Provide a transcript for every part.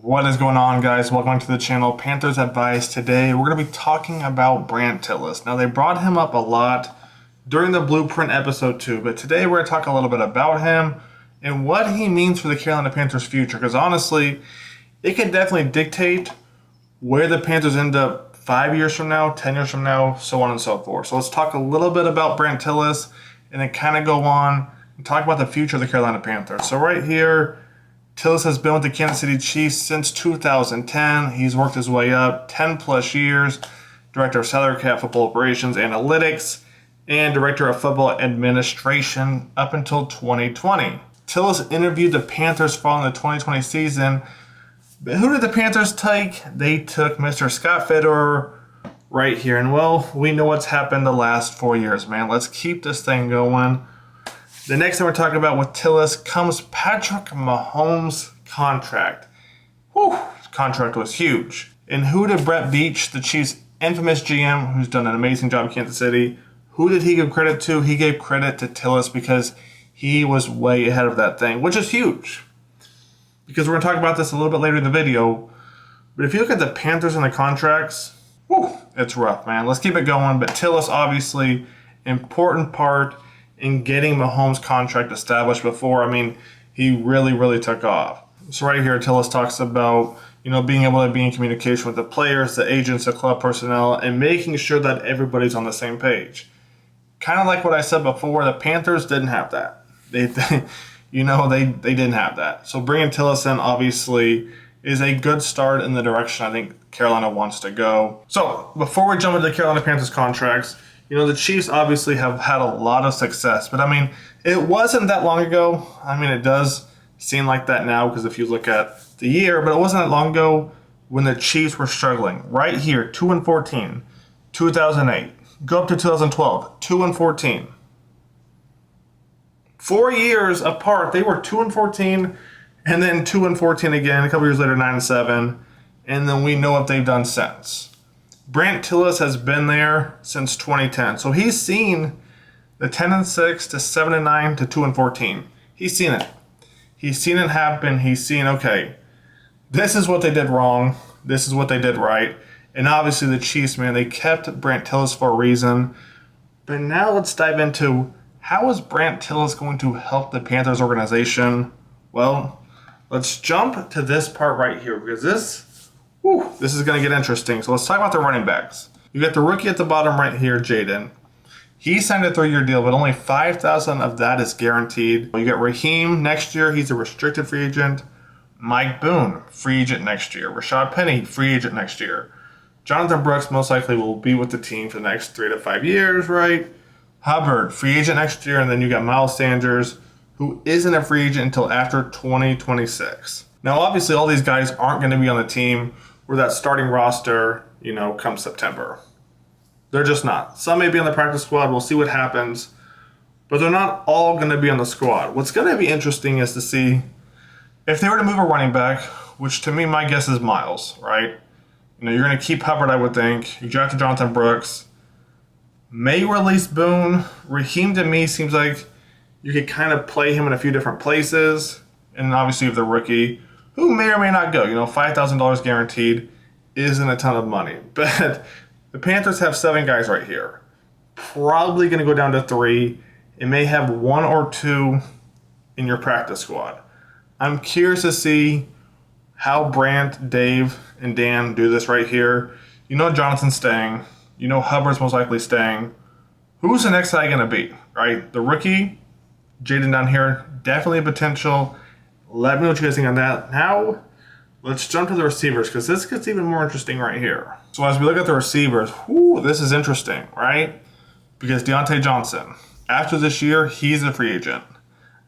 What is going on, guys? Welcome to the channel, Panthers Advice. Today we're going to be talking about Brandt Tillis. Now, they brought him up a lot during the Blueprint episode 2, but today we're going to talk a little bit about him and what he means for the Carolina Panthers' future, because honestly, it can definitely dictate where the Panthers end up 5 years from now, 10 years from now, so on and so forth. So let's talk a little bit about Brandt Tillis and then kind of go on and talk about the future of the Carolina Panthers. So right here, Tillis has been with the Kansas City Chiefs since 2010. He's worked his way up 10 plus years, director of salary cap, football operations, analytics, and director of football administration up until 2020. Tillis interviewed the Panthers following the 2020 season. But who did the Panthers take? They took Mr. Scott Fitterer right here. And well, we know what's happened the last 4 years, man. Let's keep this thing going. The next thing we're talking about with Tillis comes Patrick Mahomes' contract. Whew, his contract was huge. And who did Brett Veach, the Chiefs' infamous GM, who's done an amazing job in Kansas City, who did he give credit to? He gave credit to Tillis because he was way ahead of that thing, which is huge. Because we're going to talk about this a little bit later in the video. But if you look at the Panthers and the contracts, whew, it's rough, man. Let's keep it going. But Tillis, obviously, important part in getting Mahomes' contract established before, he really took off. So right here, Tillis talks about, being able to be in communication with the players, the agents, the club personnel, and making sure that everybody's on the same page. Kind of like what I said before, the Panthers didn't have that. They didn't have that. So bringing Tillis in, obviously, is a good start in the direction I think Carolina wants to go. So before we jump into the Carolina Panthers contracts, the Chiefs obviously have had a lot of success, but it wasn't that long ago. It does seem like that now because if you look at the year, but it wasn't that long ago when the Chiefs were struggling. Right here, 2-14, 2008, go up to 2012, 2-14. 4 years apart, they were 2-14, and then 2-14 again. A couple years later, 9-7, and then we know what they've done since. Brandt Tillis has been there since 2010. So he's seen the 10-6 to 7-9 to 2-14. He's seen it. He's seen it happen. He's seen, okay, this is what they did wrong. This is what they did right. And obviously the Chiefs, man, they kept Brandt Tillis for a reason. But now let's dive into how is Brandt Tillis going to help the Panthers organization? Well, let's jump to this part right here because this is going to get interesting. So let's talk about the running backs. You got the rookie at the bottom right here, Jaden. He signed a 3-year deal, but only $5,000 of that is guaranteed. You got Raheem next year. He's a restricted free agent. Mike Boone, free agent next year. Rashad Penny, free agent next year. Jonathan Brooks most likely will be with the team for the next 3 to 5 years, right? Hubbard, free agent next year. And then you got Miles Sanders, who isn't a free agent until after 2026. Now, obviously, all these guys aren't going to be on the team where that starting roster, come September. They're just not. Some may be on the practice squad. We'll see what happens. But they're not all going to be on the squad. What's going to be interesting is to see if they were to move a running back, which to me, my guess is Miles, right? You're going to keep Hubbard, I would think. You drafted Jonathan Brooks. May release Boone. Raheem, to me, seems like you could kind of play him in a few different places. And obviously, if the rookie, who may or may not go. $5,000 guaranteed isn't a ton of money. But the Panthers have 7 guys right here. Probably going to go down to 3. It may have 1 or 2 in your practice squad. I'm curious to see how Brandt, Dave, and Dan do this right here. Jonathan's staying. Hubbard's most likely staying. Who's the next guy going to be, right? The rookie, Jaden down here, definitely a potential. Let me know what you guys think on that. Now, let's jump to the receivers because this gets even more interesting right here. So as we look at the receivers, this is interesting, right? Because Deontay Johnson, after this year, he's a free agent.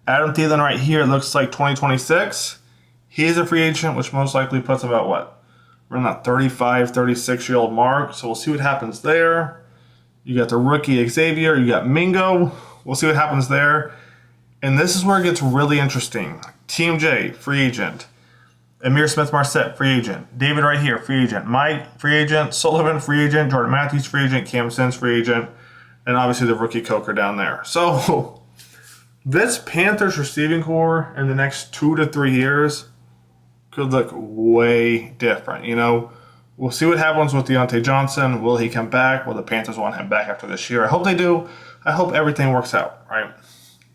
Adam Thielen right here, it looks like 2026. He's a free agent, which most likely puts about what? Around that 35, 36-year-old mark. So we'll see what happens there. You got the rookie Xavier. You got Mingo. We'll see what happens there. And this is where it gets really interesting. Team J, free agent. Amir Smith-Marset, free agent. David right here, free agent. Mike, free agent. Sullivan, free agent. Jordan Matthews, free agent. Cam Sims, free agent. And obviously the rookie Coker down there. So this Panthers receiving core in the next 2 to 3 years could look way different. You know, we'll see what happens with Deontay Johnson. Will he come back? Will the Panthers want him back after this year? I hope they do. I hope everything works out, right?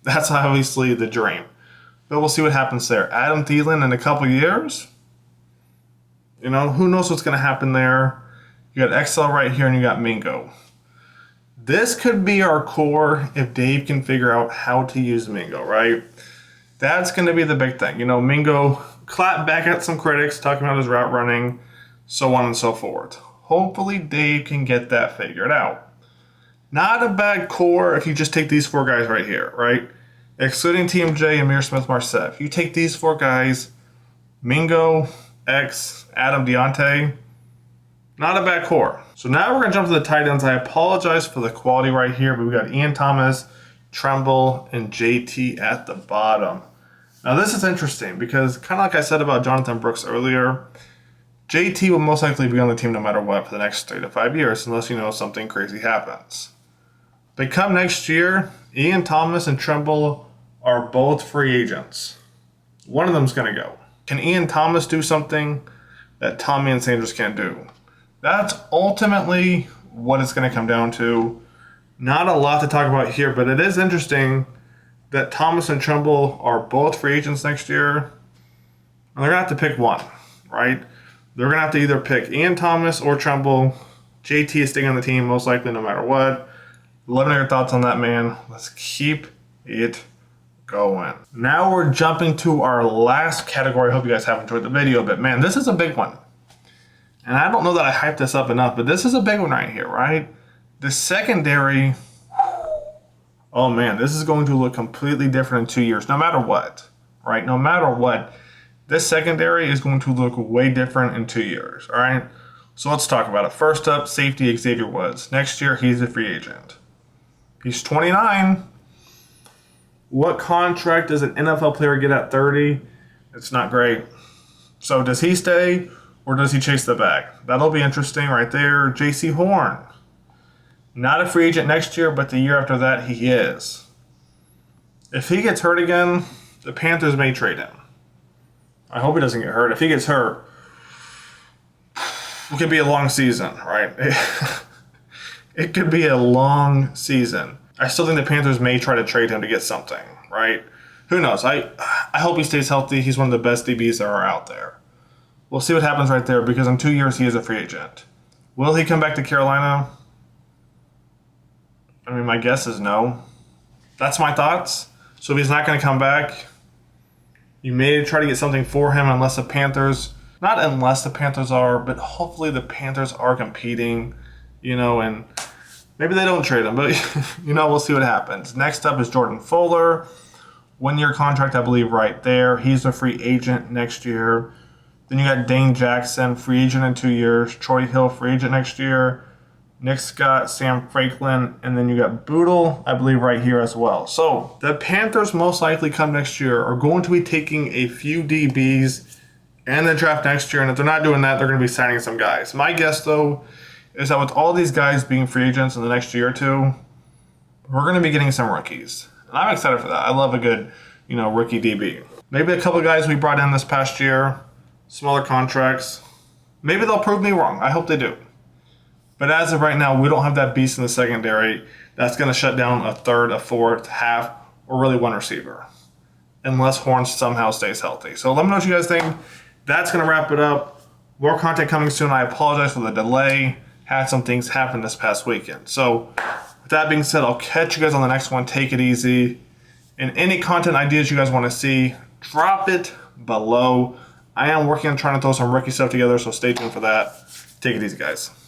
That's obviously the dream. But we'll see what happens there. Adam Thielen in a couple years, you know, who knows what's going to happen there. You got XL right here and you got Mingo. This could be our core if Dave can figure out how to use Mingo, right? That's going to be the big thing. You know, Mingo clapped back at some critics talking about his route running, so on and so forth. Hopefully Dave can get that figured out. Not a bad core if you just take these 4 guys right here, right? Excluding TMJ, Amir Smith-Marset. If you take these 4 guys, Mingo, X, Adam, Deontay, not a bad core. So now we're going to jump to the tight ends. I apologize for the quality right here, but we got Ian Thomas, Tremble, and JT at the bottom. Now this is interesting because kind of like I said about Jonathan Brooks earlier, JT will most likely be on the team no matter what for the next 3 to 5 years unless, you know, something crazy happens. But come next year, Ian Thomas and Tremble are both free agents. One of them's going to go. Can Ian Thomas do something that Tommy and Sanders can't do? That's ultimately what it's going to come down to. Not a lot to talk about here, but it is interesting that Thomas and Tremble are both free agents next year. And they're going to have to pick one, right? They're going to have to either pick Ian Thomas or Tremble. JT is staying on the team most likely no matter what. Let me know your thoughts on that, man. Let's keep it going. Now we're jumping to our last category. I hope you guys have enjoyed the video, but man, this is a big one. And I don't know that I hyped this up enough, but this is a big one right here, right? The secondary, oh man, this is going to look completely different in 2 years, no matter what, right? No matter what, this secondary is going to look way different in 2 years, all right? So let's talk about it. First up, safety Xavier Woods. Next year, he's a free agent. He's 29. What contract does an NFL player get at 30? It's not great. So does he stay or does he chase the bag? That'll be interesting right there. J.C. Horn. Not a free agent next year, but the year after that, he is. If he gets hurt again, the Panthers may trade him. I hope he doesn't get hurt. If he gets hurt, it could be a long season, right? It could be a long season. I still think the Panthers may try to trade him to get something, right? Who knows? I hope he stays healthy. He's one of the best DBs that are out there. We'll see what happens right there because in 2 years he is a free agent. Will he come back to Carolina? I mean, my guess is no. That's my thoughts. So if he's not going to come back, you may try to get something for him unless the Panthers, not unless the Panthers are, but hopefully the Panthers are competing, you know, and maybe they don't trade him, but, you know, we'll see what happens. Next up is Jordan Fuller. 1-year contract, I believe, right there. He's a free agent next year. Then you got Dane Jackson, free agent in 2 years. Troy Hill, free agent next year. Nick Scott, Sam Franklin, and then you got Boodle, I believe, right here as well. So the Panthers most likely come next year are going to be taking a few DBs and the draft next year, and if they're not doing that, they're going to be signing some guys. My guess, though, is that with all these guys being free agents in the next year or two, we're going to be getting some rookies. And I'm excited for that. I love a good, you know, rookie DB. Maybe a couple of guys we brought in this past year, smaller contracts. Maybe they'll prove me wrong. I hope they do. But as of right now, we don't have that beast in the secondary that's going to shut down a third, a fourth, half, or really one receiver. Unless Horn somehow stays healthy. So let me know what you guys think. That's going to wrap it up. More content coming soon. I apologize for the delay. Had some things happen this past weekend. So with that being said, I'll catch you guys on the next one. Take it easy. And any content ideas you guys want to see, drop it below. I am working on trying to throw some rookie stuff together, so stay tuned for that. Take it easy, guys.